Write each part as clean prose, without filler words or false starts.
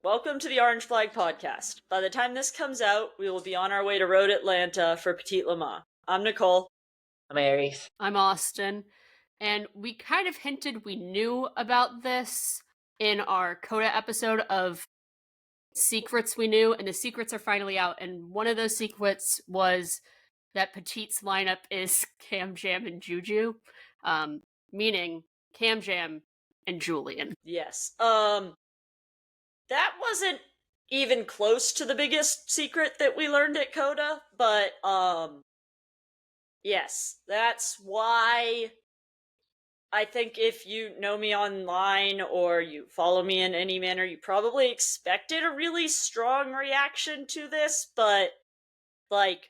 Welcome to the Orange Flag Podcast. By the time this comes out, we will be on our way to Road Atlanta for Petit Le Mans. I'm Nicole. I'm Aries. I'm Austin. And we kind of hinted we knew about this in our Coda episode of secrets we knew, and the secrets are finally out. And one of those secrets was that Petit's lineup is Cam Jam and Juju, meaning Cam Jam and Julian. Yes. That wasn't even close to the biggest secret that we learned at Coda, but, yes, that's why I think if you know me online or you follow me in any manner, you probably expected a really strong reaction to this, but, like,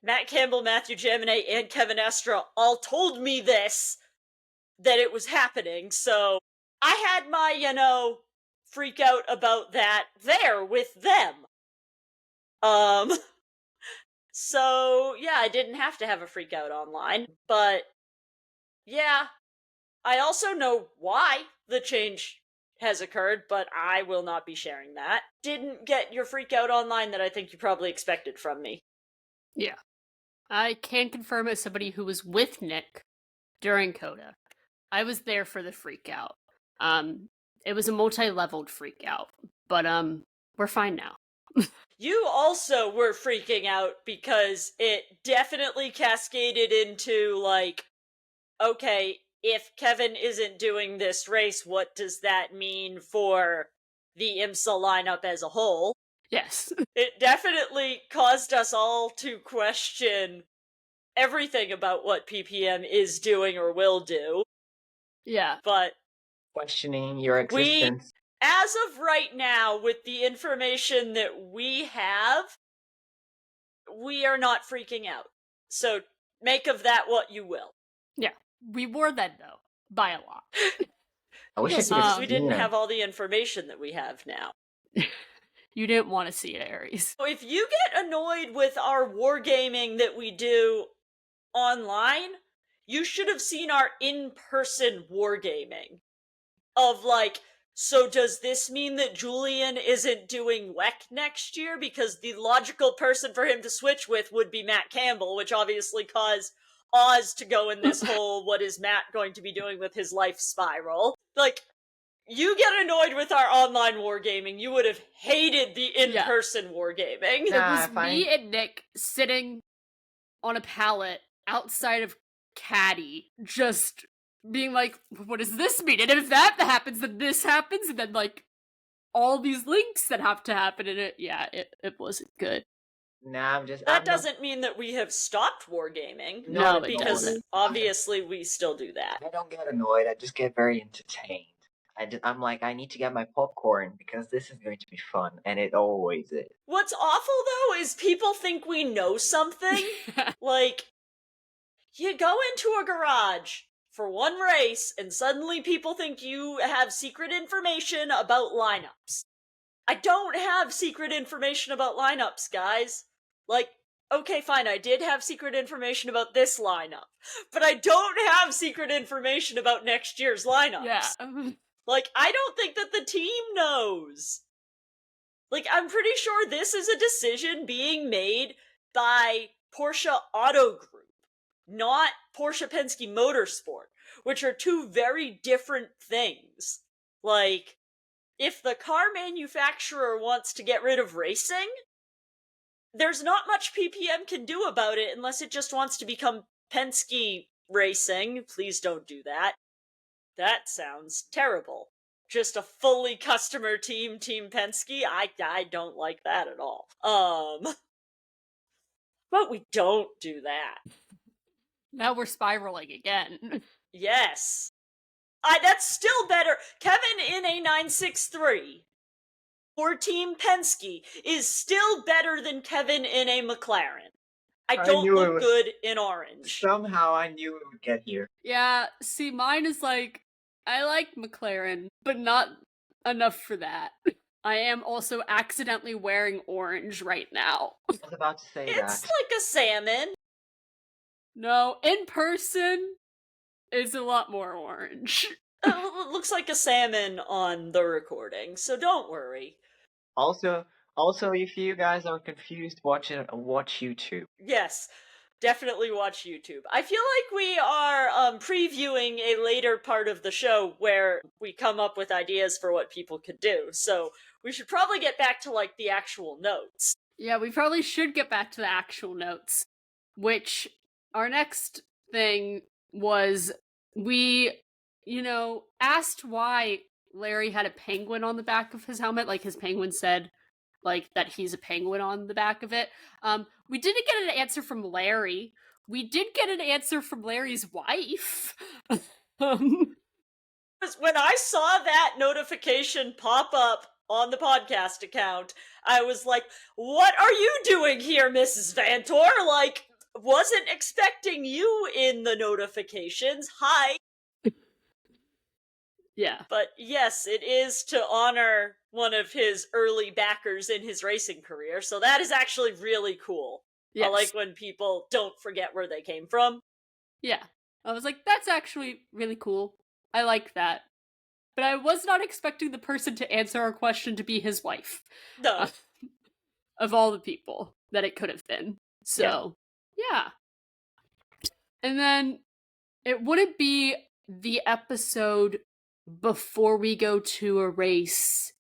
Matt Campbell, Matthew Jaminet, and Kevin Estra all told me this, that it was happening, so I had my, freak out about that there with them. So, yeah, I didn't have to have a freak out online, but, yeah, I also know why the change has occurred, but I will not be sharing that. Didn't get your freak out online that I think you probably expected from me. Yeah. I can confirm as somebody who was with Nick during Coda. I was there for the freak out. It was a multi-leveled freak out, but we're fine now. You also were freaking out because it definitely cascaded into, like, okay, if Kevin isn't doing this race, what does that mean for the IMSA lineup as a whole? Yes. It definitely caused us all to question everything about what PPM is doing or will do. Yeah. But Questioning your existence. as of right now, with the information that we have, we are not freaking out. So make of that what you will. Yeah. We were that, though, by a lot. I wish Yes, I could because have we seen didn't it. have all the information that we have now. You didn't want to see it, Aries. So if you get annoyed with our wargaming that we do online, you should have seen our in-person wargaming. Of, like, so does this mean that Julian isn't doing WEC next year? Because the logical person for him to switch with would be Matt Campbell, which obviously caused Oz to go in this whole, what is Matt going to be doing with his life spiral? Like, you get annoyed with our online wargaming, you would have hated the in-person wargaming. It Nah, was me and Nick sitting on a pallet outside of Caddy, just being like, what does this mean? And if that happens, then this happens, and then, like, all these links that have to happen in it. Yeah, it wasn't good. Nah, That doesn't mean that we have stopped wargaming. No, it because doesn't. obviously we still do that. I don't get annoyed. I just get very entertained. I'm like, I need to get my popcorn because this is going to be fun, and it always is. What's awful, though, is people think we know something. Like, you go into a garage for one race, and suddenly people think you have secret information about lineups. I don't have secret information about lineups, guys. Like, okay, fine, I did have secret information about this lineup, but I don't have secret information about next year's lineups. Yeah. Like, I don't think that the team knows. Like, I'm pretty sure this is a decision being made by Porsche Auto Group, not Porsche Penske Motorsport, which are two very different things. Like, if the car manufacturer wants to get rid of racing, there's not much PPM can do about it unless it just wants to become Penske Racing. Please don't do that. That sounds terrible. Just a fully customer team, Team Penske? I don't like that at all. But we don't do that. Now we're spiraling again. Yes. That's still better. Kevin in a 963 for Team Penske is still better than Kevin in a McLaren. I don't look good in orange. Somehow I knew it would get here. Yeah, see, mine is like, I like McLaren, but not enough for that. I am also accidentally wearing orange right now. I was about to say It's that. like a salmon. No, in person, it's a lot more orange. Looks like a salmon on the recording, so don't worry. Also, if you guys are confused, watch YouTube. Yes, definitely watch YouTube. I feel like we are previewing a later part of the show where we come up with ideas for what people could do. So we should probably get back to like the actual notes. Yeah, we probably should get back to the actual notes, which our next thing was we, asked why Larry had a penguin on the back of his helmet, like his penguin said, like that he's a penguin on the back of it. We didn't get an answer from Larry. We did get an answer from Larry's wife. When I saw that notification pop up on the podcast account, I was like, what are you doing here, Mrs. Vantor? Like, wasn't expecting you in the notifications. Hi. Yeah. But yes, it is to honor one of his early backers in his racing career, so that is actually really cool. Yes. I like when people don't forget where they came from. Yeah. I was like, that's actually really cool. I like that. But I was not expecting the person to answer our question to be his wife. No. Of all the people that it could have been. So, yeah. And then it wouldn't be the episode before we go to a race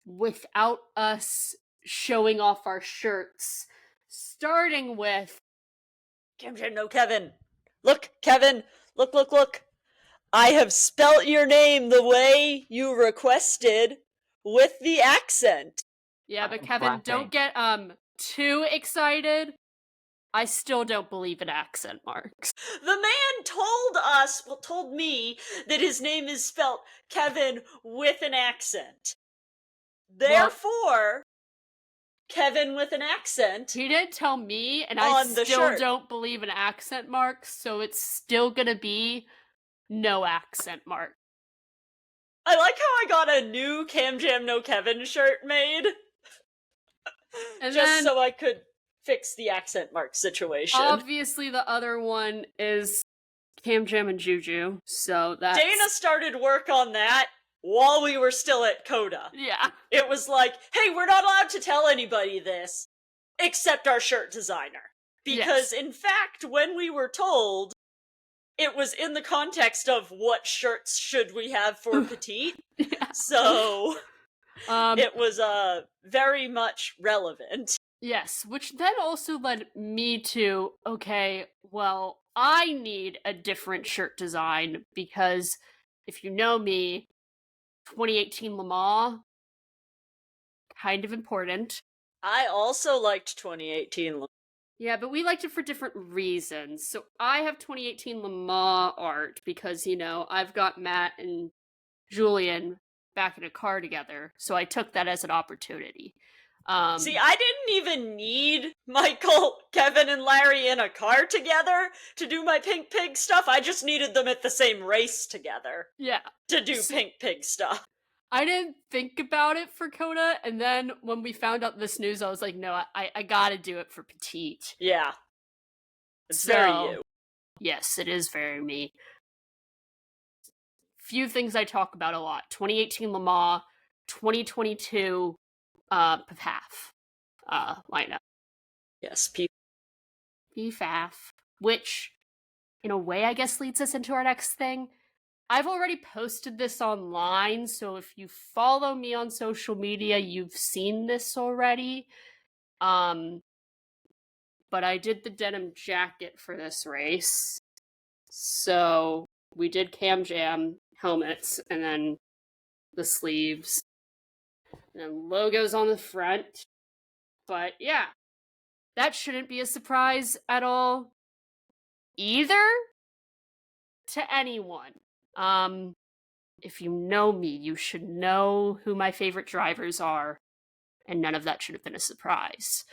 without us showing off our shirts. Starting with Kevin, no, Kevin. Look, Kevin. Look. I have spelt your name the way you requested with the accent. Yeah, but I'm Kevin, clapping. don't get too excited. I still don't believe in accent marks. The man told me that his name is spelt Kevin with an accent. Therefore, Kevin with an accent. He didn't tell me, and on I the still shirt. don't believe in accent marks, so it's still gonna be no accent mark. I like how I got a new Cam Jam No Kevin shirt made. And just then, so I could fix the accent mark situation. obviously, the other one is Cam Jam and Juju, so that's... Dana started work on that while we were still at Coda. Yeah. It was like, hey, we're not allowed to tell anybody this, except our shirt designer. Because, in fact, when we were told, it was in the context of what shirts should we have for Petit. Yeah. So, it was very much relevant. Yes, which then also led me to, okay, well, I need a different shirt design because if you know me, 2018 Le Mans, kind of important. I also liked 2018 Yeah, but we liked it for different reasons. So I have 2018 Le Mans art because, I've got Matt and Julian back in a car together. So I took that as an opportunity. See, I didn't even need Michael, Kevin, and Larry in a car together to do my Pink Pig stuff. I just needed them at the same race together. Yeah. To do Pink Pig stuff. I didn't think about it for Coda, and then when we found out this news, I was like, no, I gotta do it for Petit. Yeah. It's very you. Yes, it is very me. Few things I talk about a lot. 2018 Le Mans, 2022 PFAF lineup. Yes, PFAF, which, in a way, I guess leads us into our next thing. I've already posted this online, so if you follow me on social media, you've seen this already. But I did the denim jacket for this race. So we did Cam Jam helmets, and then the sleeves, and then logos on the front. But yeah, that shouldn't be a surprise at all either to anyone. If you know me, you should know who my favorite drivers are, and none of that should have been a surprise.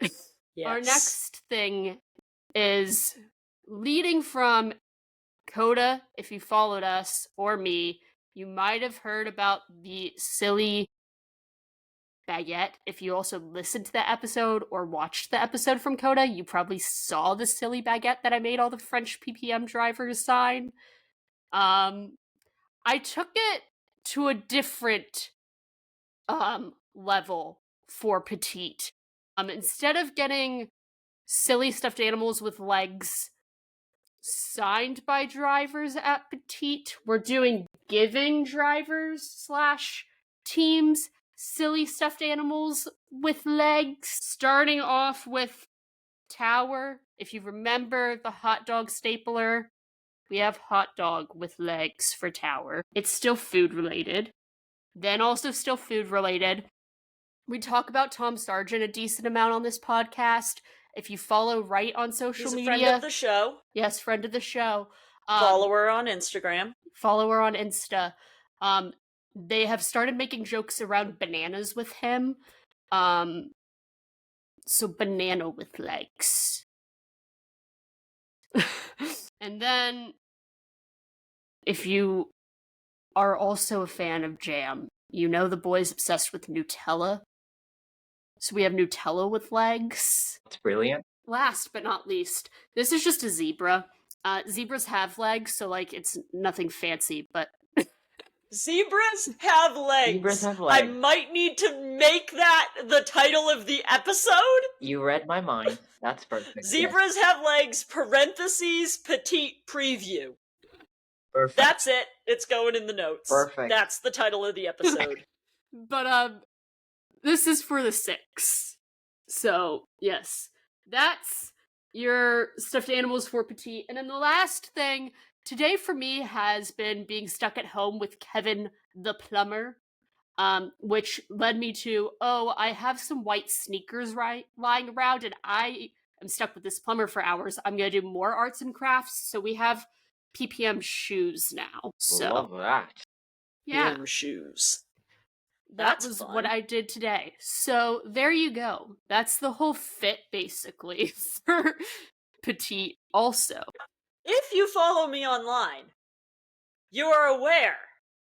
Yes. Our next thing is leading from Coda. If you followed us or me, you might have heard about the silly baguette. If you also listened to the episode or watched the episode from Coda, you probably saw the silly baguette that I made all the French PPM drivers sign. I took it to a different level for Petite. Instead of getting silly stuffed animals with legs signed by drivers at Petite, we're doing giving drivers slash teams silly stuffed animals with legs, starting off with Tower. If you remember the hot dog stapler, we have hot dog with legs for Tower. It's still food related. Then also still food related. We talk about Tom Sargent a decent amount on this podcast. If you follow Right on social He's a media, friend of the show. yes, friend of the show. Follower on Instagram. Follower on Insta. They have started making jokes around bananas with him. So banana with legs. And then, if you are also a fan of jam, you know the boy's obsessed with Nutella. So we have Nutella with legs. It's brilliant. Last but not least, this is just a zebra. Zebras have legs, so like it's nothing fancy, but Zebras have legs. Zebras have legs. I might need to make that the title of the episode. You read my mind. That's perfect. Zebras have legs, parentheses, petite preview. Perfect. That's it. It's going in the notes. Perfect. That's the title of the episode. But this is for the 6. So, yes. That's your stuffed animals for Petit. And then the last thing today for me has been being stuck at home with Kevin the plumber, which led me to, I have some white sneakers lying around and I am stuck with this plumber for hours. I'm going to do more arts and crafts. So we have PPM shoes now. So Love that. yeah. PM shoes. That That's was fun. what I did today. So there you go. That's the whole fit, basically, for Petite also. If you follow me online, you are aware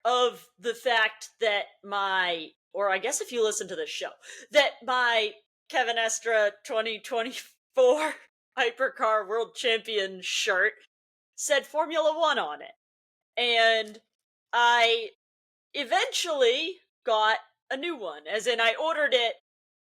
of the fact that or I guess if you listen to this show, that my Kevin Estra 2024 Hypercar World Champion shirt said Formula 1 on it. And I eventually got a new one, as in I ordered it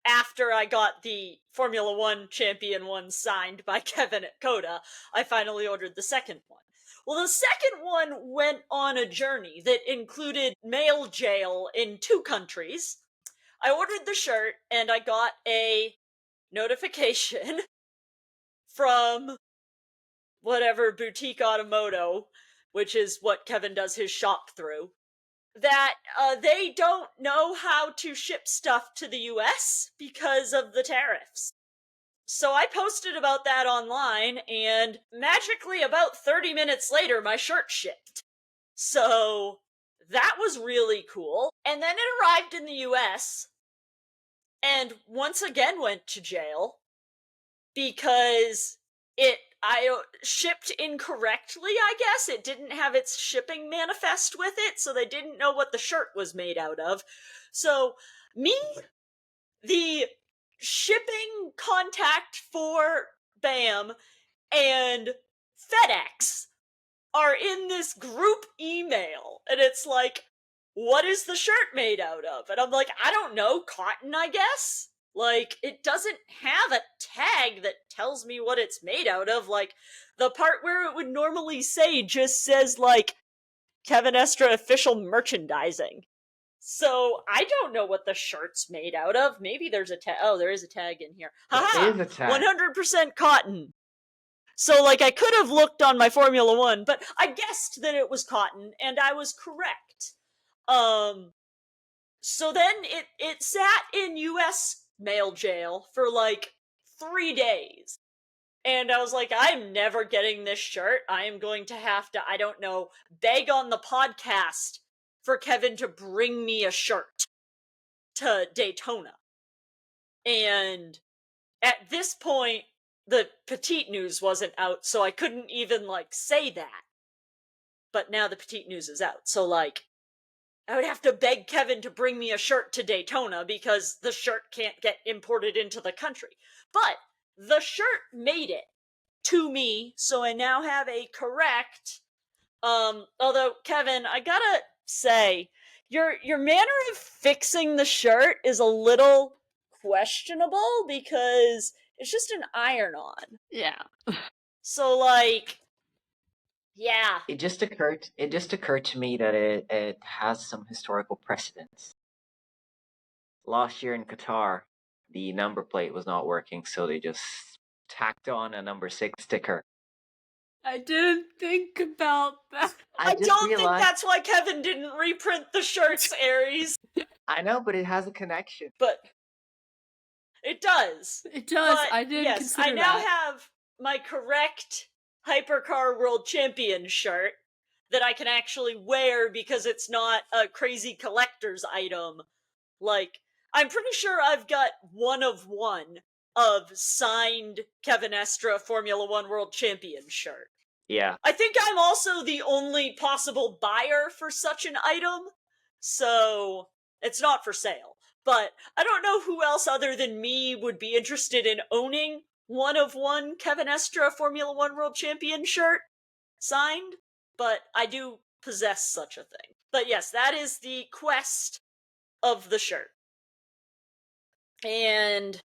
after I got the Formula 1 champion one signed by Kevin at Coda. I finally ordered the second one. Well, the second one went on a journey that included mail jail in 2 countries. I ordered the shirt and I got a notification from whatever Boutique Automoto, which is what Kevin does his shop through, that they don't know how to ship stuff to the US because of the tariffs. So I posted about that online, and magically about 30 minutes later, my shirt shipped. So that was really cool. And then it arrived in the US, and once again went to jail, because I shipped incorrectly, I guess. It didn't have its shipping manifest with it, so they didn't know what the shirt was made out of. So, me, the shipping contact for BAM, and FedEx are in this group email, and it's like, what is the shirt made out of? And I'm like, I don't know, cotton, I guess? Like, it doesn't have a tag that tells me what it's made out of. Like, the part where it would normally say just says, like, Kevin Estra official merchandising. So, I don't know what the shirt's made out of. Maybe there's a tag. Oh, there is a tag in here. Haha! There is a tag. 100% cotton. So, like, I could have looked on my Formula 1, but I guessed that it was cotton, and I was correct. So then it sat in US mail jail for like 3 days. And I was like, I'm never getting this shirt. I am going to have to, I don't know, beg on the podcast for Kevin to bring me a shirt to Daytona. And at this point, the Petite news wasn't out, so I couldn't even, like, say that. But now the Petite news is out, so, like, I would have to beg Kevin to bring me a shirt to Daytona because the shirt can't get imported into the country. But the shirt made it to me, so I now have a correct Although Kevin, I gotta say, your manner of fixing the shirt is a little questionable because it's just an iron-on. Yeah. So like, yeah. It just occurred to me that it has some historical precedence. Last year in Qatar, the number plate was not working, so they just tacked on a number 6 sticker. I didn't think about that. I just don't think realized. that's why Kevin didn't reprint the shirts, Aries. I know, but it has a connection. But it does. It does. But I didn't yes, consider I now that. have my correct Hypercar World Champion shirt that I can actually wear because it's not a crazy collector's item. Like, I'm pretty sure I've got one of signed Kevin Estra Formula One World Champion shirt. Yeah. I think I'm also the only possible buyer for such an item, so it's not for sale. But I don't know who else other than me would be interested in owning one Kevin Estra Formula One World Champion shirt signed, but I do possess such a thing. But yes, that is the quest of the shirt. And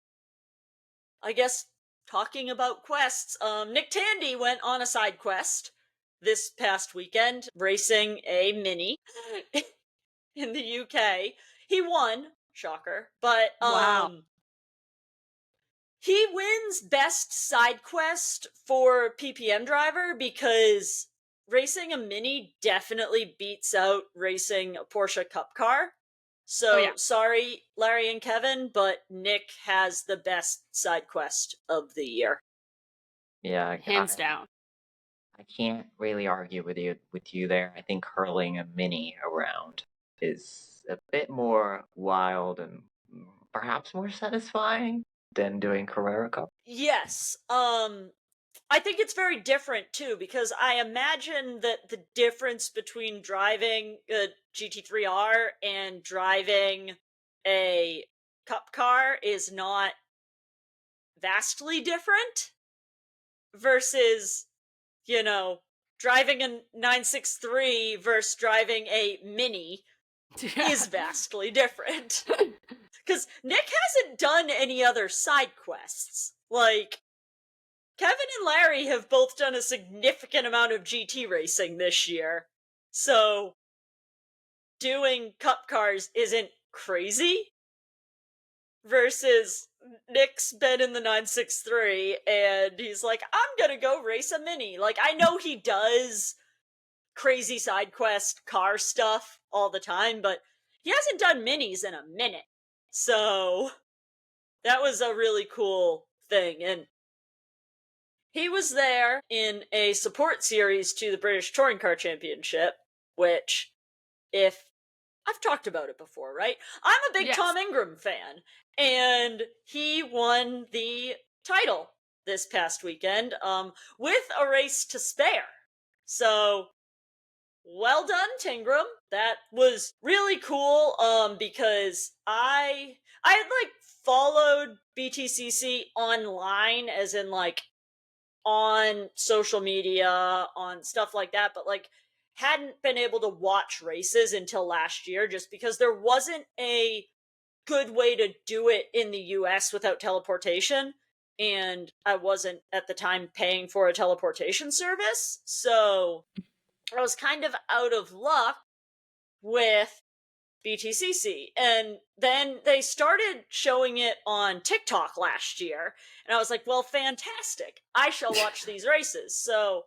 I guess talking about quests, Nick Tandy went on a side quest this past weekend, racing a Mini in the UK. He won, shocker, but Wow. he wins best side quest for PPM driver because racing a Mini definitely beats out racing a Porsche Cup car. So, yeah. sorry, Larry and Kevin, but Nick has the best side quest of the year. Yeah, Hands down. I can't really argue with you there. I think hurling a Mini around is a bit more wild and perhaps more satisfying than doing Carrera Cup. Yes. I think it's very different too because I imagine that the difference between driving a GT3R and driving a cup car is not vastly different versus, driving a 963 versus driving a Mini is vastly different. Because Nick hasn't done any other side quests. Like, Kevin and Larry have both done a significant amount of GT racing this year. So, doing cup cars isn't crazy. Versus Nick's been in the 963 and he's like, I'm gonna go race a Mini. Like, I know he does crazy side quest car stuff all the time, but he hasn't done Minis in a minute. So, that was a really cool thing. And he was there in a support series to the British Touring Car Championship, which, if I've talked about it before, right? I'm a big Yes. Tom Ingram fan, and he won the title this past weekend with a race to spare. So, well done, Tingram. That was really cool because I had like followed BTCC online, as in like on social media, on stuff like that, but like hadn't been able to watch races until last year just because there wasn't a good way to do it in the US without teleportation. And I wasn't at the time paying for a teleportation service. So I was kind of out of luck with BTCC. And then they started showing it on TikTok last year. And I was like, well, fantastic. I shall watch these races. So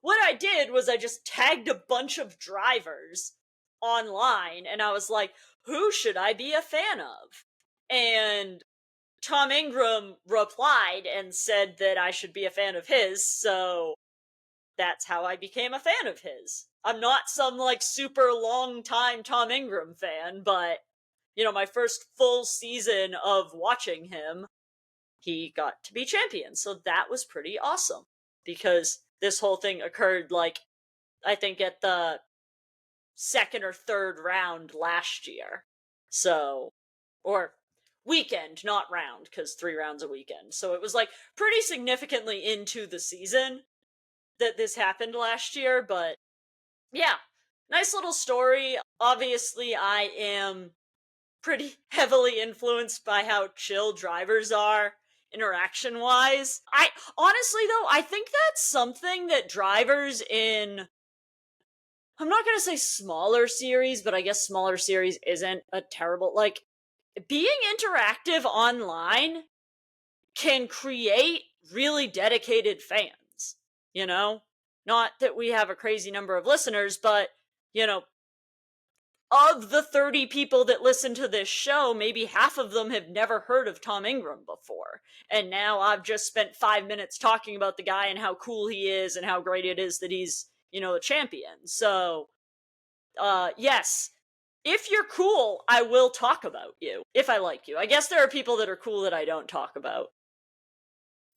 what I did was I just tagged a bunch of drivers online and I was like, who should I be a fan of? And Tom Ingram replied and said that I should be a fan of his. So that's how I became a fan of his. I'm not some like super long time Tom Ingram fan, but my first full season of watching him, he got to be champion. So that was pretty awesome because this whole thing occurred like I think at the second or third round last year. So, or weekend, not round, because 3 rounds a weekend. So it was like pretty significantly into the season that this happened last year, but Yeah, nice little story. Obviously, I am pretty heavily influenced by how chill drivers are interaction wise. I honestly though, I think that's something that drivers in, I'm not going to say smaller series, but I guess smaller series isn't a terrible, like, being interactive online can create really dedicated fans, you know? Not that we have a crazy number of listeners, but, you know, of the 30 people that listen to this show, maybe half of them have never heard of Tom Ingram before. And now I've just spent 5 minutes talking about the guy and how cool he is and how great it is that he's, a champion. So, yes, if you're cool, I will talk about you if I like you. I guess there are people that are cool that I don't talk about.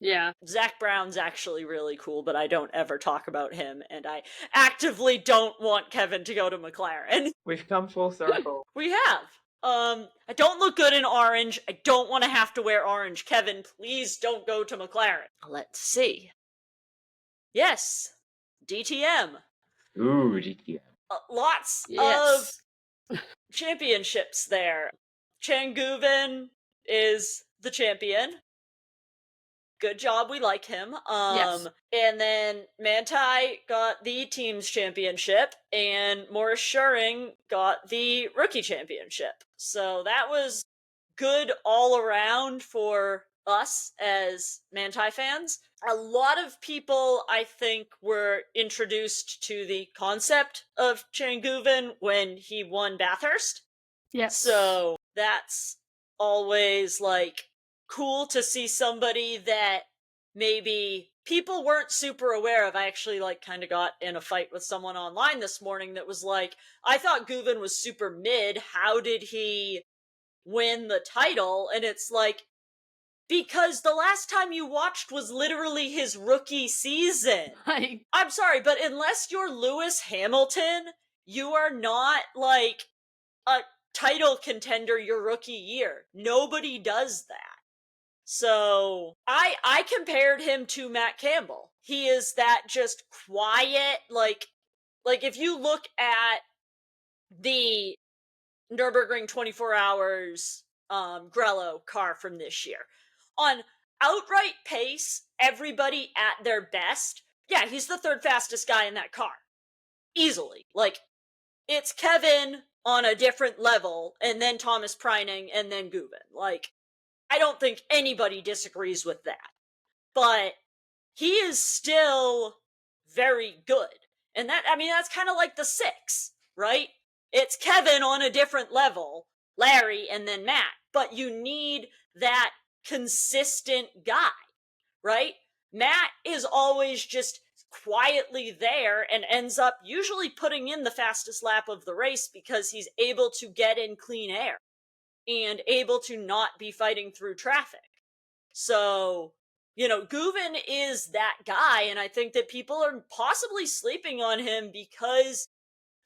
Yeah. Zach Brown's actually really cool, but I don't ever talk about him, and I actively don't want Kevin to go to McLaren. We've come full circle. We have. I don't look good in orange. I don't want to have to wear orange. Kevin, please don't go to McLaren. Let's see. Yes, DTM. Ooh, GTM. Lots Yes. of championships there. Changuven is the champion. Good job, we like him. Yes. And then Manti got the team's championship, and Morris Schuring got the rookie championship. So that was good all around for us as Manti fans. A lot of people, I think, were introduced to the concept of Changuven when he won Bathurst. Yes. So that's always like cool to see somebody that maybe people weren't super aware of. I actually like kind of got in a fight with someone online this morning that was like, I thought Guven was super mid. How did he win the title? And it's like, because the last time you watched was literally his rookie season. I'm sorry, but unless you're Lewis Hamilton, you are not like a title contender your rookie year. Nobody does that. So I compared him to Matt Campbell. He is that just quiet, like if you look at the Nürburgring 24 Hours Grello car from this year, on outright pace, everybody at their best, yeah, he's the third fastest guy in that car. Easily. Like, it's Kevin on a different level, and then Thomas Preining, and then Guben. Like, I don't think anybody disagrees with that. But he is still very good. And that's kind of like the six, right? It's Kevin on a different level, Larry, and then Matt. But you need that consistent guy, right? Matt is always just quietly there and ends up usually putting in the fastest lap of the race because he's able to get in clean air and able to not be fighting through traffic. So, Guven is that guy, and I think that people are possibly sleeping on him because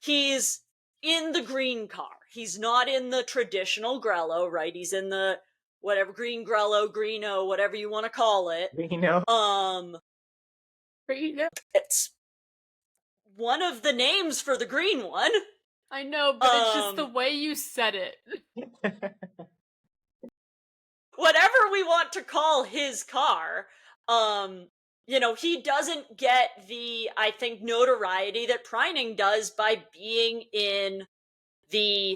he's in the green car. He's not in the traditional Grello, right? He's in the whatever green Grello, Greeno, whatever you want to call it. Greeno. Greeno. It's one of the names for the green one. I know, but it's just the way you said it. Whatever we want to call his car, he doesn't get the, I think, notoriety that Preining does by being in the,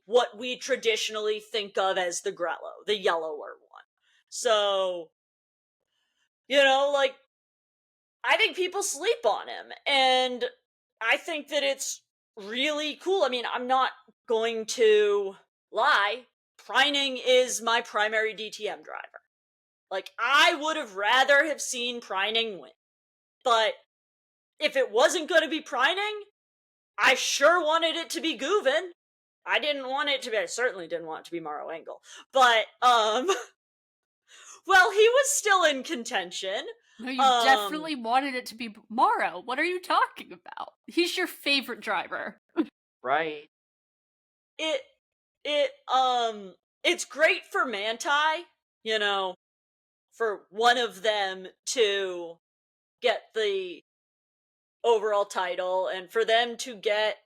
what we traditionally think of as the Grello, the yellower one. So, I think people sleep on him, and I think that it's really cool. I mean, I'm not going to lie. Preining is my primary DTM driver. Like, I would have rather have seen Preining win. But if it wasn't going to be Preining, I sure wanted it to be Guven. I certainly didn't want it to be Maro Engel. But, well, he was still in contention. No, you definitely wanted it to be Maro. What are you talking about? He's your favorite driver. Right. It's great for Manti, for one of them to get the overall title, and for them to get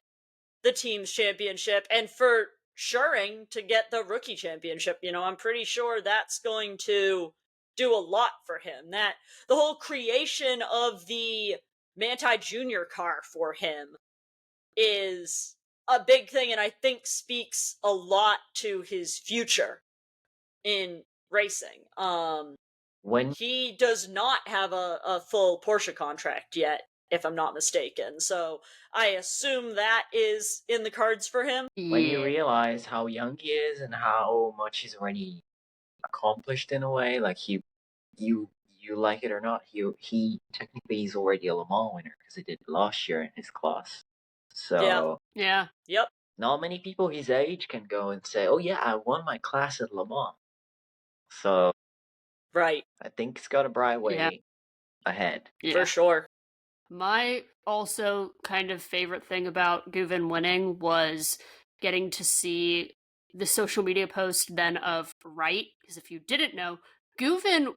the team's championship, and for Schuring to get the rookie championship. I'm pretty sure that's going to do a lot for him. That the whole creation of the Manti Jr. car for him is a big thing, and I think speaks a lot to his future in racing. When He does not have a full Porsche contract yet, if I'm not mistaken. So I assume that is in the cards for him. when you Yeah. realize how young he is and how much he's already accomplished in a way, like you like it or not, he technically he's already a Le Mans winner because he did it last year in his class. So Yeah. Yep. not many people his age can go and say, "Oh yeah, I won my class at Le Mans." So Right. I think it's got a bright way Yeah. ahead. Yeah. For sure. My also kind of favorite thing about Guven winning was getting to see the social media post then of Wright, because if you didn't know, Guven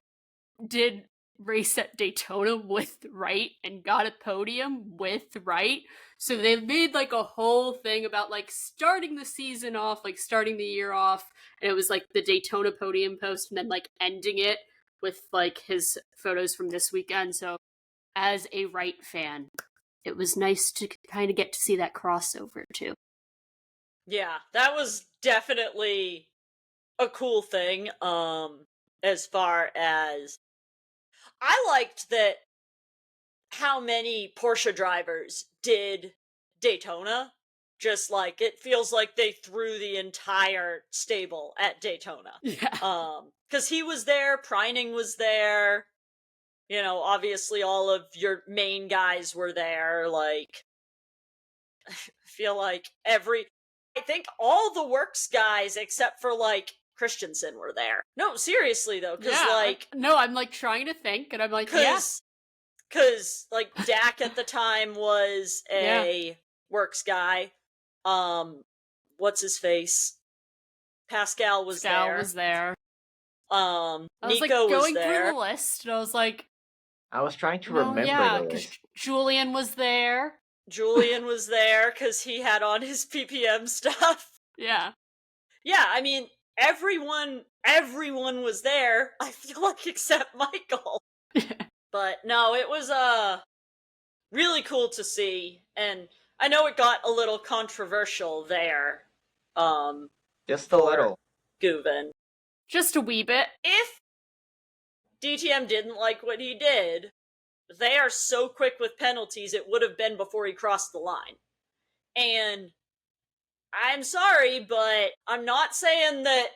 did race at Daytona with Wright and got a podium with Wright. So they made like a whole thing about like starting the season off, like starting the year off, and it was like the Daytona podium post and then like ending it with like his photos from this weekend. So as a Wright fan, it was nice to kind of get to see that crossover too. Yeah, that was definitely a cool thing. As far as I liked that how many Porsche drivers did Daytona. Just like it feels like they threw the entire stable at Daytona. Yeah. Because he was there, Preining was there, obviously all of your main guys were there. Like, I feel like I think all the works guys except for like Christensen were there. No, seriously though, because like, no, I'm like trying to think, and I'm like, yeah, because like Dak at the time was yeah. a works guy. What's his face? Pascal was Scal there. was there. Nico I was like was going there. through the list, and I was like, I was trying to no, remember yeah, the because list. Julian was there. Julian was there because he had on his PPM stuff. Yeah. Yeah, I mean, everyone was there, I feel like, except Michael. But no, it was really cool to see, and I know it got a little controversial there. Just a For little. Guven. Just a wee bit. If DTM didn't like what he did, they are so quick with penalties, it would have been before he crossed the line. And I'm sorry, but I'm not saying that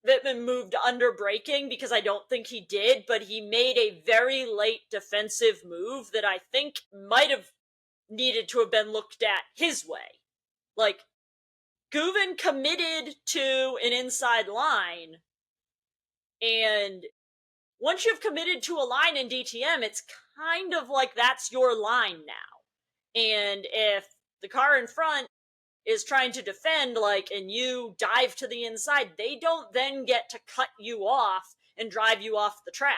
Vittman moved under braking because I don't think he did, but he made a very late defensive move that I think might have needed to have been looked at his way. Like, Guven committed to an inside line, and once you've committed to a line in DTM, it's kind of like that's your line now. And if the car in front is trying to defend, like, and you dive to the inside, they don't then get to cut you off and drive you off the track.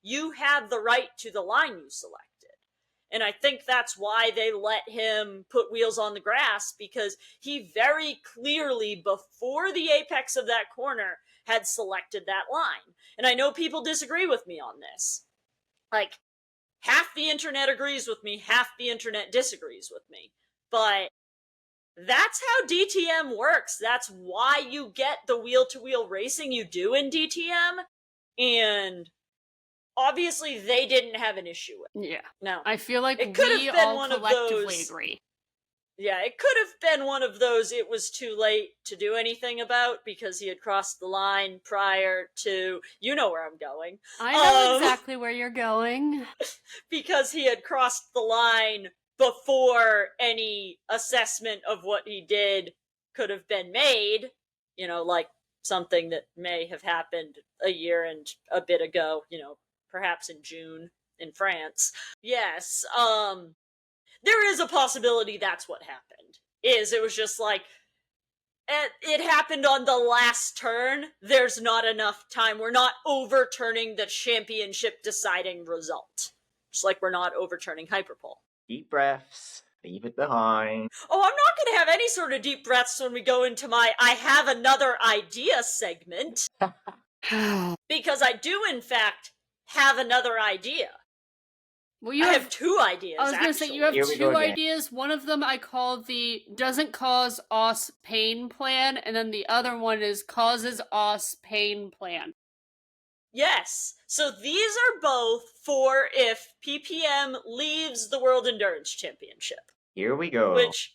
You have the right to the line you selected. And I think that's why they let him put wheels on the grass, because he very clearly, before the apex of that corner, had selected that line. And I know people disagree with me on this. Like, half the internet agrees with me, half the internet disagrees with me. But that's how DTM works. That's why you get the wheel-to-wheel racing you do in DTM. And obviously they didn't have an issue with it. Yeah. No. I feel like It could we have been all one of collectively those. agree. Yeah, it could have been one of those it was too late to do anything about because he had crossed the line prior to, you know where I'm going. I know exactly where you're going. Because he had crossed the line before any assessment of what he did could have been made, like something that may have happened a year and a bit ago, perhaps in June in France. Yes, there is a possibility that's what happened. It was just like, it happened on the last turn. There's not enough time. We're not overturning the championship deciding result. Just like we're not overturning Hyperpole. Deep breaths. Leave it behind. Oh, I'm not going to have any sort of deep breaths when we go into my I have another idea segment. Because I do, in fact, have another idea. Well, I have two ideas, I was going to say, you have Here we two go again. ideas. One of them I call the doesn't cause us pain plan, and then the other one is causes us pain plan. Yes. So these are both for if PPM leaves the World Endurance Championship. Here we go. Which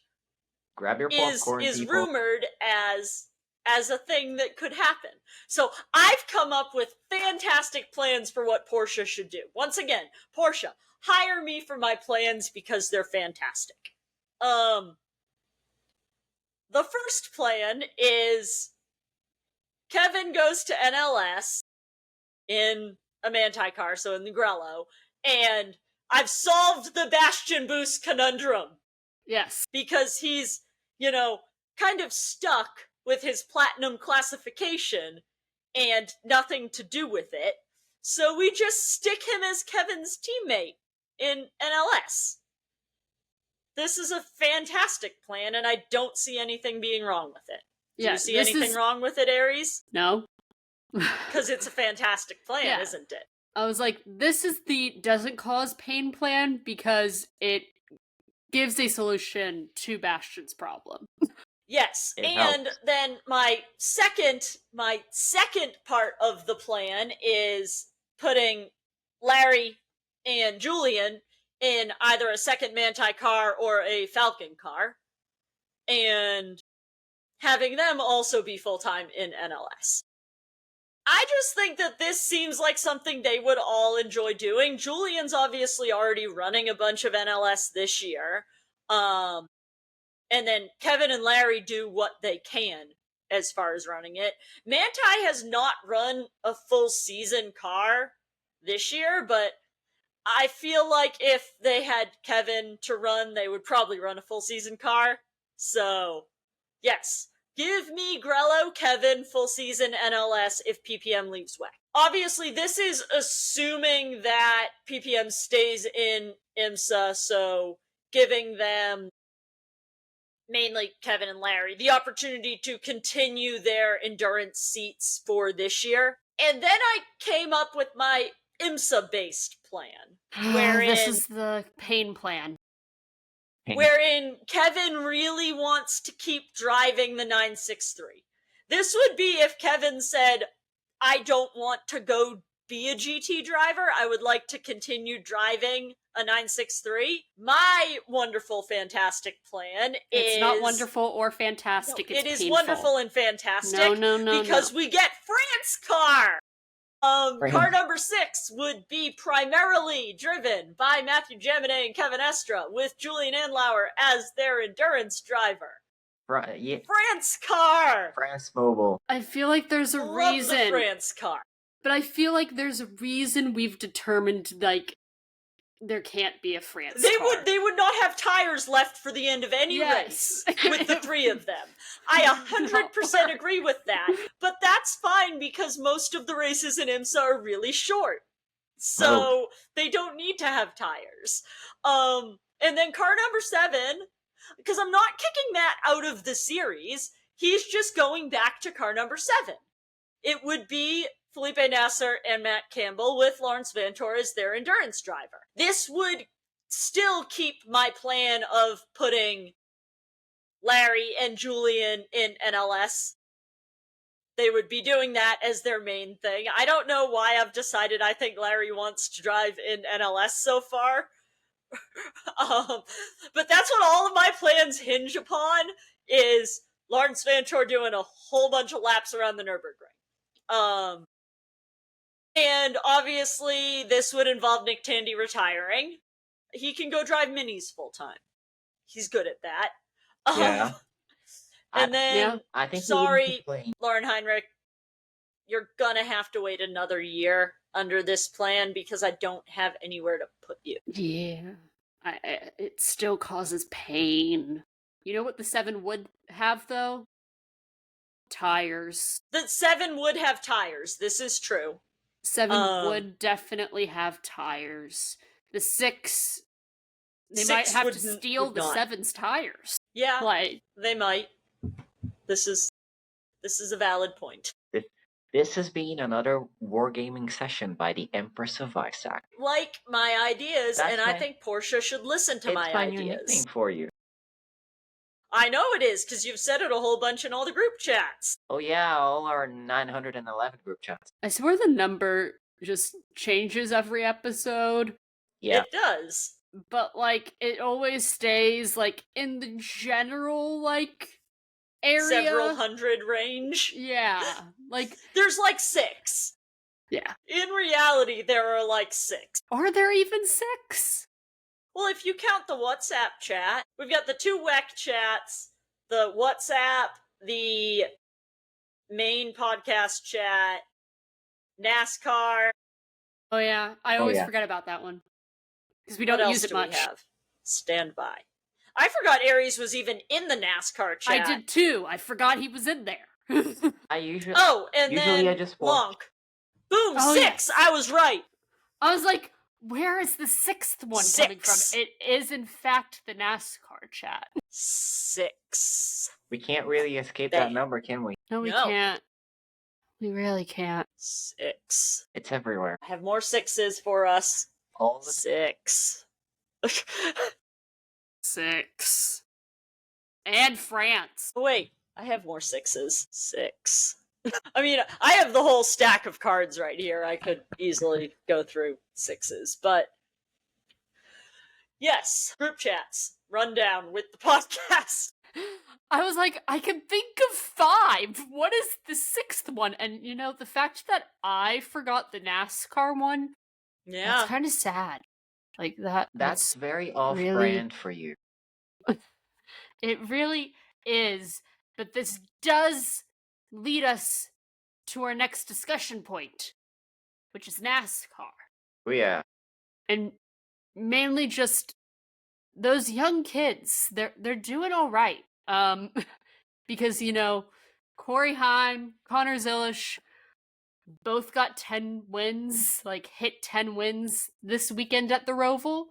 grab your popcorn, is people. rumored as a thing that could happen. So I've come up with fantastic plans for what Porsche should do. Once again, Porsche, hire me for my plans because they're fantastic. The first plan is Kevin goes to NLS in a Manti car, so in the Grello, and I've solved the Bastion Boost conundrum. Yes. Because he's, kind of stuck with his platinum classification and nothing to do with it. So we just stick him as Kevin's teammate in NLS. This is a fantastic plan, and I don't see anything being wrong with it. Do you see anything wrong with it, Aries? No. Because it's a fantastic plan, isn't it? I was like, this is the doesn't cause pain plan because it gives a solution to Bastion's problem. Yes, and then my second part of the plan is putting Larry and Julian in either a second Manti car or a Falcon car, and having them also be full-time in NLS. I just think that this seems like something they would all enjoy doing. Julian's obviously already running a bunch of NLS this year. And then Kevin and Larry do what they can as far as running it. Manti has not run a full season car this year, but I feel like if they had Kevin to run, they would probably run a full season car. So, yes. Give me Grello, Kevin, full season NLS if PPM leaves WEC. Obviously, this is assuming that PPM stays in IMSA, so giving them, mainly Kevin and Larry, the opportunity to continue their endurance seats for this year. And then I came up with my IMSA-based plan. Wherein this is the pain plan. Wherein Kevin really wants to keep driving the 963. This would be if Kevin said, I don't want to go be a GT driver. I would like to continue driving a 963. My wonderful, fantastic plan It's not wonderful or fantastic. No, it's it is painful. wonderful and fantastic. No. Because we get France car! Car number 6 would be primarily driven by Matthew Jaminet and Kevin Estra, with Julian Andlauer as their endurance driver. France car! France Mobile. I feel like there's a reason. Love the France car. But I feel like there's a reason we've determined, there can't be a France car. They would not have tires left for the end of any race with the 3 of them. I 100% agree with that, but that's fine because most of the races in IMSA are really short. So they don't need to have tires. And then car number 7, because I'm not kicking Matt out of the series, he's just going back to car number 7. It would be Felipe Nasser and Matt Campbell with Lawrence Vantor as their endurance driver. This would still keep my plan of putting Larry and Julian in NLS. They would be doing that as their main thing. I don't know why I've decided I think Larry wants to drive in NLS so far. But that's what all of my plans hinge upon, is Lawrence Vantor doing a whole bunch of laps around the Nürburgring. And obviously, this would involve Nick Tandy retiring. He can go drive minis full time. He's good at that. Yeah. And then, I think sorry, Lauren Heinrich, you're gonna have to wait another year under this plan because I don't have anywhere to put you. Yeah. It still causes pain. You know what the 7 would have, though? Tires. The 7 would have tires. This is true. 7 would definitely have tires. the 6, they 6 might have to wouldn't- steal would the not. 7's tires. Yeah, Like, they might. This is a valid point. This has been another wargaming session by the Empress of Isaac. Like my ideas, That's and I my- think Portia should listen to It's my my new ideas. nickname for you. I know it is, because you've said it a whole bunch in all the group chats. Oh yeah, all our 911 group chats. I swear the number just changes every episode, Yeah. It does. but like it always stays like in the general like area. Several hundred range. Yeah. Like There's like 6. yeah. In reality, there are like 6. Are there even 6? Well, if you count the WhatsApp chat, we've got the 2 WEC chats, the WhatsApp, the main podcast chat, NASCAR. Oh yeah. I always yeah. forget about that one. Because we What don't else use it do much. we have? Standby. I forgot Aries was even in the NASCAR chat. I did too. I forgot he was in there. I usually Oh, and Usually then I just watch. Lonk. Boom, Oh, 6! I was right. I was like, where is the 6th one coming from? 6. It is in fact the NASCAR chat. 6. We can't really escape They- that number, can we? No, we No. can't. We really can't. 6. It's everywhere. I have more 6s for us. All the 6. 6. And France. Wait, I have more 6s. 6. I mean, I have the whole stack of cards right here. I could easily go through 6s, but yes, group chats, rundown with the podcast. I was like, I can think of 5. What is the 6th one? And you know, the fact that I forgot the NASCAR one, Yeah. that's kind of sad. Like That's that's very off-brand for you. it really is. But this does lead us to our next discussion point, which is NASCAR. Oh yeah. And mainly just those young kids. They're doing all right. Because you know, Corey Haim, Connor Zilish both got 10 wins, like hit 10 wins this weekend at the Roval,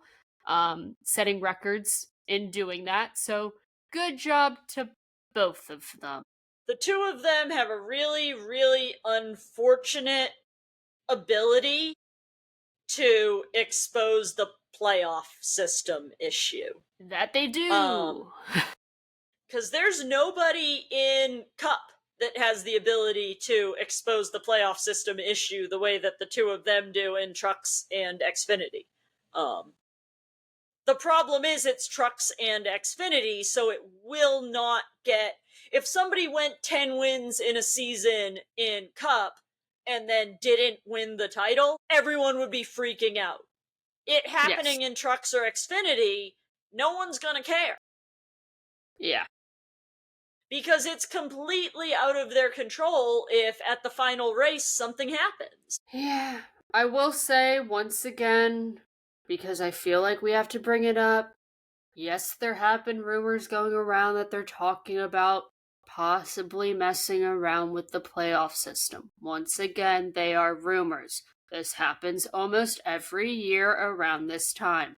setting records in doing that. So good job to both of them. The 2 of them have a really, really unfortunate ability to expose the playoff system issue. That they do. Because there's nobody in Cup that has the ability to expose the playoff system issue the way that the 2 of them do in Trucks and Xfinity. The problem is it's Trucks and Xfinity, so it will not get... If somebody went 10 wins in a season in Cup and then didn't win the title, everyone would be freaking out. It happening in Trucks or Xfinity, no one's gonna care. Yeah. Because it's completely out of their control if at the final race something happens. Yeah. I will say once again, because I feel like we have to bring it up, yes, there have been rumors going around that they're talking about possibly messing around with the playoff system. Once again, they are rumors. This happens almost every year around this time.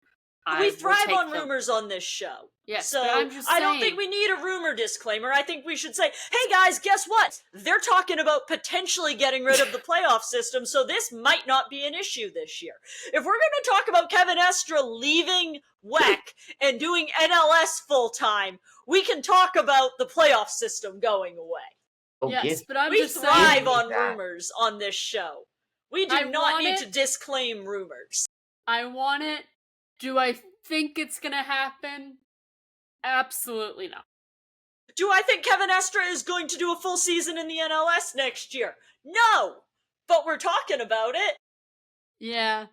We thrive on rumors on this show. Yes, so but I'm just I don't saying- think we need a rumor disclaimer. I think we should say, hey guys, guess what? They're talking about potentially getting rid of the playoff system, so this might not be an issue this year. If we're going to talk about Kevin Estra leaving WEC and doing NLS full time, we can talk about the playoff system going away. Oh, Yes, but I'm We just thrive saying. on that. rumors on this show. We do I not want need it. to disclaim rumors. I want it. Do I think it's gonna happen? Absolutely not. Do I think Kevin Estra is going to do a full season in the NLS next year? No! But we're talking about it. Yeah.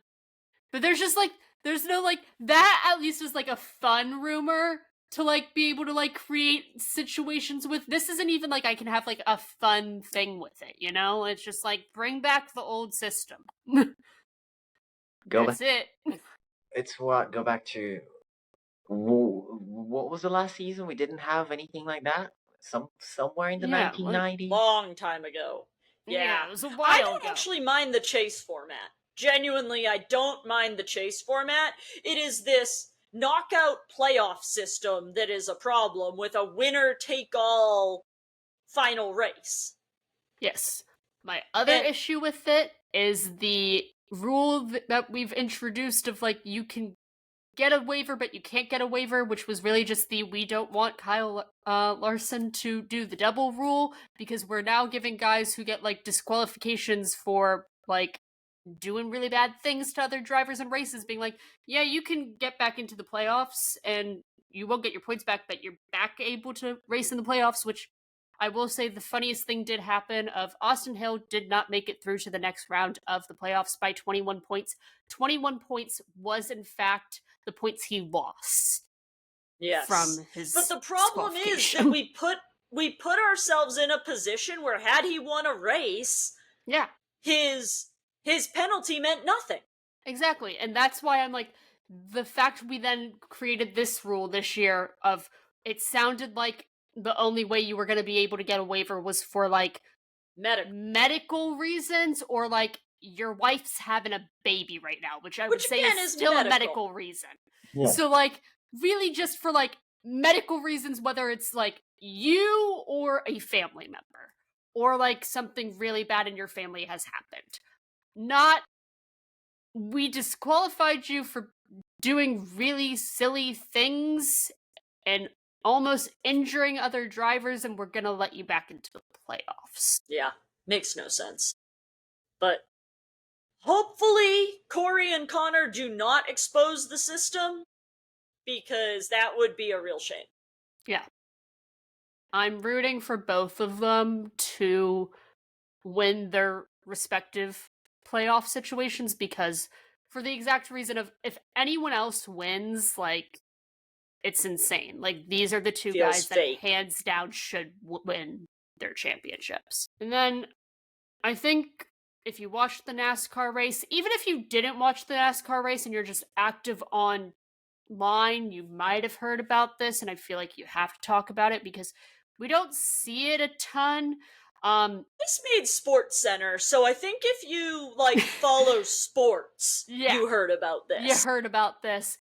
But there's just like, there's no like, that at least is like a fun rumor to like be able to like create situations with. This isn't even like I can have like a fun thing with it, you know? It's just like, bring back the old system. Go That's back. it. It's what? Go back to what was the last season? We didn't have anything like that. Somewhere in the Yeah, like 1990s. Long time ago. Yeah. It was a I while don't ago. actually mind the chase format. genuinely, I don't mind the chase format. It is this knockout playoff system that is a problem with a winner-take-all final race. Yes. My other And issue with it is the rule that we've introduced of, like, you can get a waiver, but you can't get a waiver, which was really just the we don't want Kyle Larson to do the double rule, because we're now giving guys who get, like, disqualifications for, like, doing really bad things to other drivers in races being like, yeah, you can get back into the playoffs and you won't get your points back, but you're back able to race in the playoffs, which I will say the funniest thing did happen of Austin Hill did not make it through to the next round of the playoffs by 21 points. 21 points was in fact the points he lost yes, from his but the problem is that we put ourselves in a position where had he won a race, yeah, his penalty meant nothing. exactly. And that's why I'm like, the fact we then created this rule this year of it sounded like the only way you were going to be able to get a waiver was for, like, medical reasons, or like your wife's having a baby right now, which I would say again is is still medical. a medical reason. Yeah. So, like, really just for, like, medical reasons, whether it's, like, you or a family member, or, like, something really bad in your family has happened. Not, we disqualified you for doing really silly things and almost injuring other drivers, and we're gonna let you back into the playoffs. Yeah, makes no sense. But hopefully Corey and Connor do not expose the system, because that would be a real shame. Yeah. I'm rooting for both of them to win their respective playoff situations, because for the exact reason of, if anyone else wins, like, it's insane. Like, these are the two Feels guys fake. that hands down should win their championships. And then I think if you watched the NASCAR race, even if you didn't watch the NASCAR race and you're just active online, you might have heard about this, and I feel like you have to talk about it because we don't see it a ton. This made Sports Center, so I think if you follow sports, Yeah. you heard about this. You heard about this.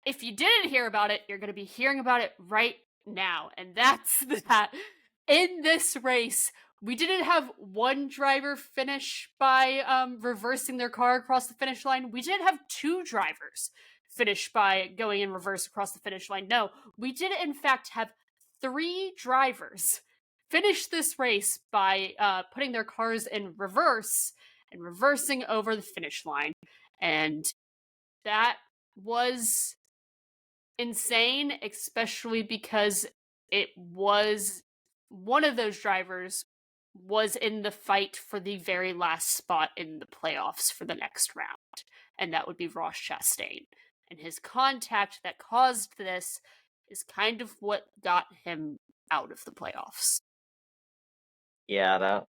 If you didn't hear about it, you're going to be hearing about it right now. And that's that. In this race, we didn't have one driver finish by reversing their car across the finish line. We didn't have two drivers finish by going in reverse across the finish line. No, we did, in fact, have three drivers finish this race by putting their cars in reverse and reversing over the finish line. And that was insane, especially because it was one of those drivers was in the fight for the very last spot in the playoffs for the next round, and that would be Ross Chastain. And his contact that caused this is kind of what got him out of the playoffs. Yeah,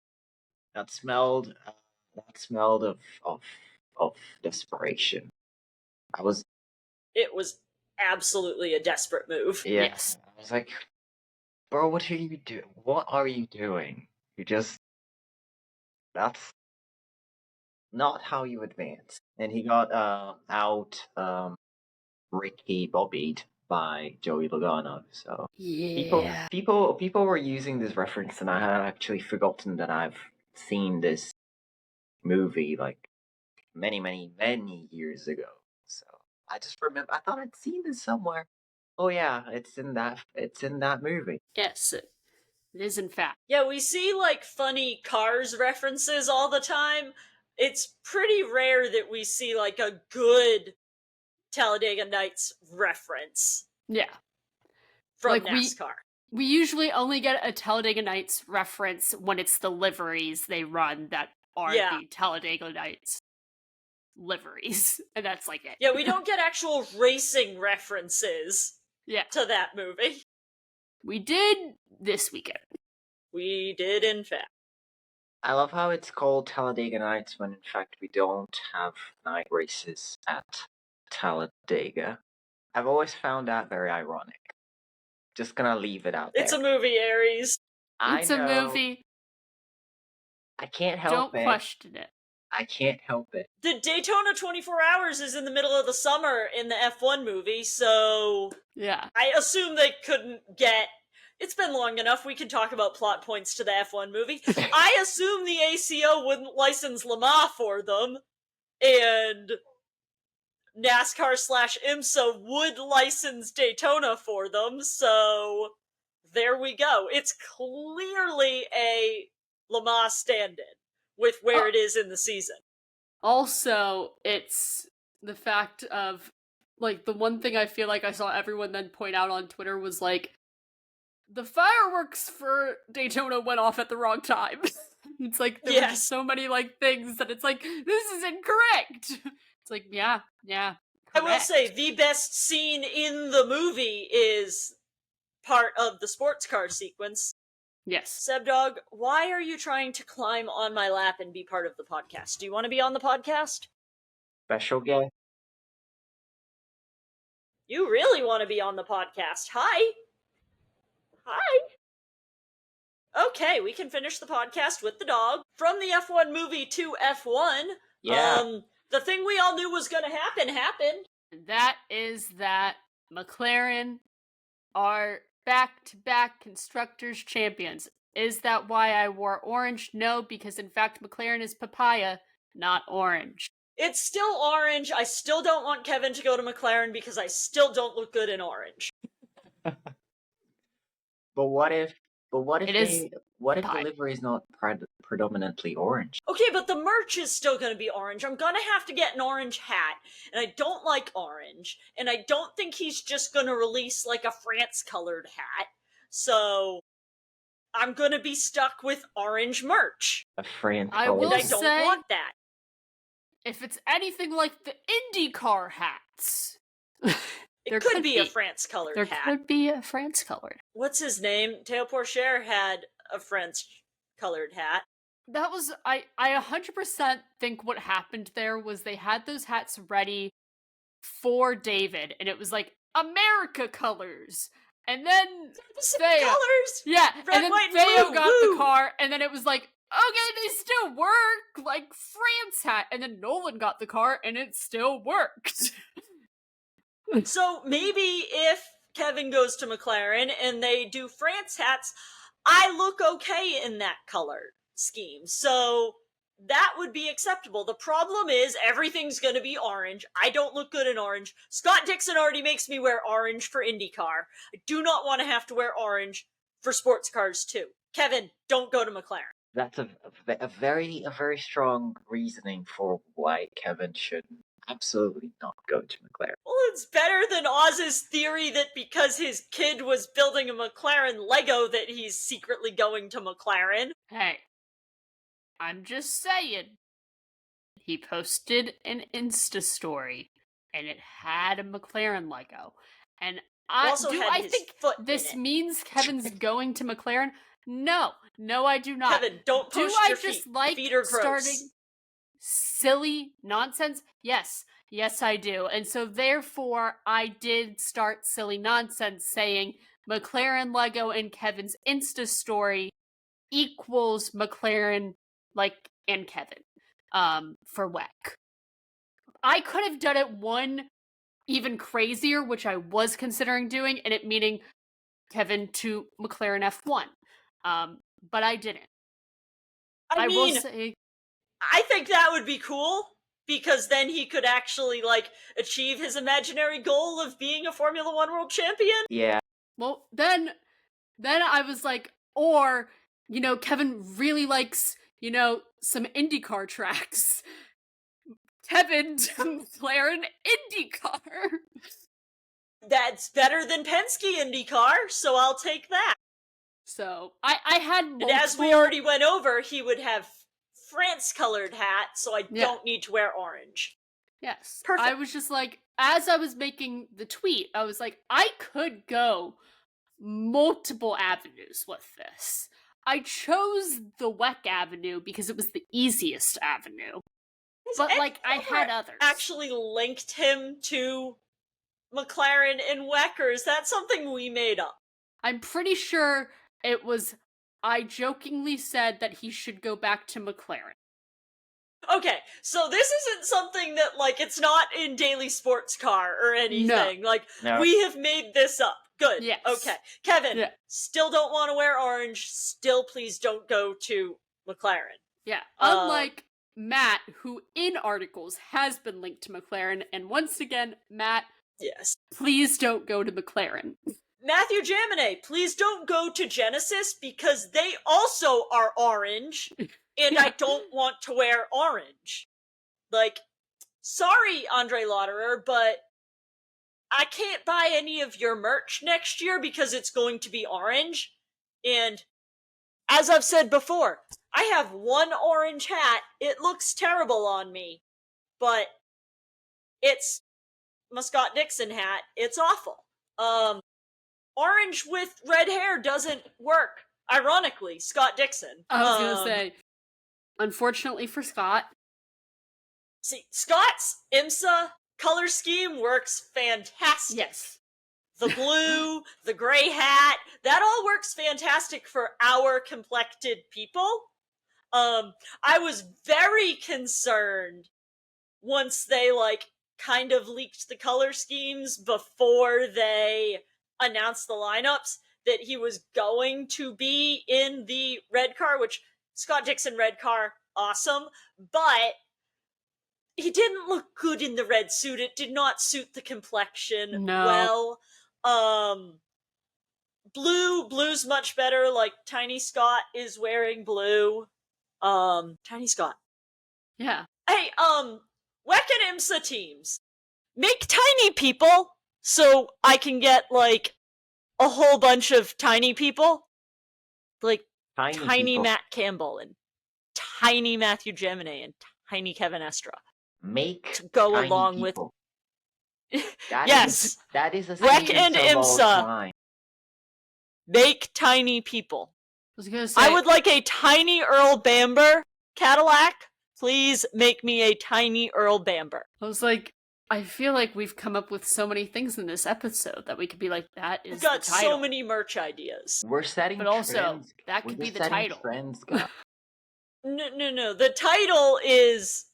that smelled of desperation. It was absolutely a desperate move. Yeah, Yes. I was like, bro, what are you doing? What are you doing? That's not how you advance. And he got out Ricky Bobbied by Joey Logano. So Yeah. people were using this reference, and I had actually forgotten that I've seen this movie like many years ago. So I just remember, I thought I'd seen this somewhere. Oh yeah, it's in that movie. Yes, it is in fact. Yeah, we see funny Cars references all the time. It's pretty rare that we see a good Talladega Nights reference. Yeah. From NASCAR. We usually only get a Talladega Nights reference when it's the liveries they run that are the Talladega Nights liveries, and that's like it. Yeah, we don't get actual racing references to that movie. We did this weekend. We did, in fact. I love how it's called Talladega Nights when in fact we don't have night races at Talladega. I've always found that very ironic. Just gonna leave it out there. It's a movie, Aries. It's a movie. I can't help it. Don't question it. I can't help it. The Daytona 24 Hours is in the middle of the summer in the F1 movie, so Yeah. I assume they couldn't get... It's been long enough, we can talk about plot points to the F1 movie. I assume the ACO wouldn't license Le Mans for them, and NASCAR / IMSA would license Daytona for them, so there we go. It's clearly a Le Mans stand-in with where Oh. it is in the season. Also, it's the fact of, like, the one thing I feel like I saw everyone then point out on Twitter was, like, the fireworks for Daytona went off at the wrong time. It's like, there were Yes. just so many, like, things that it's like, this is incorrect! It's like, yeah, correct. I will say, the best scene in the movie is part of the sports car sequence. Yes. Sebdog, why are you trying to climb on my lap and be part of the podcast? Do you want to be on the podcast? Special guest. You really want to be on the podcast. Hi. Okay, we can finish the podcast with the dog. From the F1 movie to F1, Yeah. the thing we all knew was gonna happen happened. And that is that McLaren are back-to-back Constructors champions. Is that why I wore orange? No, because in fact McLaren is papaya, not orange. It's still orange. I still don't want Kevin to go to McLaren because I still don't look good in orange. But what if It is the pie. livery is not predominantly orange? Okay, but the merch is still gonna be orange. I'm gonna have to get an orange hat, and I don't like orange, and I don't think he's just gonna release like a France-colored hat. So I'm gonna be stuck with orange merch. A France I colored will And I hat. don't say- want that. If it's anything like the IndyCar hats, It there could be a France-colored there hat. could be a France colored. What's his name? Théo Pourchaire had a French-colored hat. That was I 100% think what happened there was they had those hats ready for David, and it was like America colors, and then Pacific Theo- colors! yeah, Red, and then white, and Theo blue, got woo! the car, and then it was like, okay, they still work, like France hat, and then Nolan got the car, and it still worked. So maybe if Kevin goes to McLaren and they do France hats, I look okay in that color scheme. So that would be acceptable. The problem is everything's going to be orange. I don't look good in orange. Scott Dixon already makes me wear orange for IndyCar. I do not want to have to wear orange for sports cars too. Kevin, don't go to McLaren. That's a very strong reasoning for why Kevin should absolutely not go to McLaren. Well, it's better than Oz's theory that because his kid was building a McLaren Lego that he's secretly going to McLaren. Hey, I'm just saying. He posted an Insta story, and it had a McLaren Lego. And I Also do had I his think foot in this it. means Kevin's going to McLaren? No, I do not. Kevin, don't Do push I your just feet. like Feet are gross. starting silly nonsense? Yes, I do. And so therefore, I did start silly nonsense saying McLaren Lego in Kevin's Insta story equals McLaren, like, and Kevin, for WEC. I could have done it one even crazier, which I was considering doing, and it meaning Kevin to McLaren F1. But I didn't. I mean, will say, I think that would be cool, because then he could actually, like, achieve his imaginary goal of being a Formula One world champion. Yeah. well, then I was like, or, Kevin really likes, some IndyCar tracks. Kevin to McLaren IndyCar. That's better than Penske IndyCar, so I'll take that. So, I had multiple... And as we already went over, he would have France-colored hat, so I Yeah. don't need to wear orange. Yes. Perfect. I was just like, as I was making the tweet, I was like, I could go multiple avenues with this. I chose the WEC avenue because it was the easiest avenue. But, Has like, I anyone had ever others. actually linked him to McLaren and WEC, or is that something we made up? I'm pretty sure it was, I jokingly said that he should go back to McLaren. Okay, so this isn't something that, like, it's not in Daily Sports Car or anything. Like, No. we have made this up. Good. Yes. Okay. Kevin, Yeah. still don't want to wear orange. Still, please don't go to McLaren. Yeah. Unlike Matt, who in articles has been linked to McLaren, and once again, Matt, Yes. please don't go to McLaren. Matthew Jaminet, please don't go to Genesis because they also are orange, and Yeah. I don't want to wear orange. Like, sorry, Andre Lauderer, but I can't buy any of your merch next year because it's going to be orange. And as I've said before, I have one orange hat. It looks terrible on me, but it's my Scott Dixon hat. It's awful. Orange with red hair doesn't work. Ironically, Scott Dixon. I was gonna say, unfortunately for Scott. See, Scott's IMSA color scheme works fantastic. Yes. The blue, the gray hat, that all works fantastic for our complected people. I was very concerned once they, like, kind of leaked the color schemes before they announced the lineups that he was going to be in the red car, which Scott Dixon red car, awesome, but he didn't look good in the red suit. It did not suit the complexion well. Blue's much better. Like, Tiny Scott is wearing blue. Tiny Scott. Yeah. Hey, WEC and IMSA teams, make tiny people so I can get, like, a whole bunch of tiny people. Like, tiny Matt Campbell and tiny Matthew Jaminet and tiny Kevin Estra. Make to go tiny along people. Yes. That is a WEC and sentence of all IMSA. time. Make tiny people. I was gonna say, I would like a tiny Earl Bamber Cadillac. Please make me a tiny Earl Bamber. I was like, I feel like we've come up with so many things in this episode that we could be like, that is We've got the title. so many merch ideas. We're setting But also, trends. that We're could be just the setting title. Trends, guys. No. The title is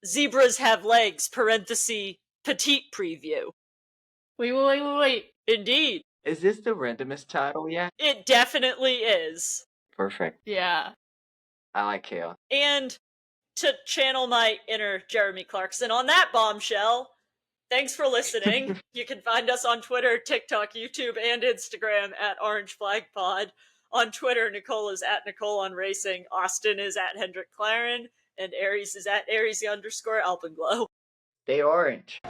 Zebras Have Legs, parenthesis, Petit preview. Wait. Indeed. Is this the randomest title yet? It definitely is. Perfect. Yeah. I like chaos. And to channel my inner Jeremy Clarkson on that bombshell, thanks for listening. You can find us on Twitter, TikTok, YouTube, and Instagram at Orange Flag Pod. On Twitter, Nicole is at Nicole on Racing, Austin is at Hendrik Claren, and Aries is at Aries_Alpenglow. Stay orange.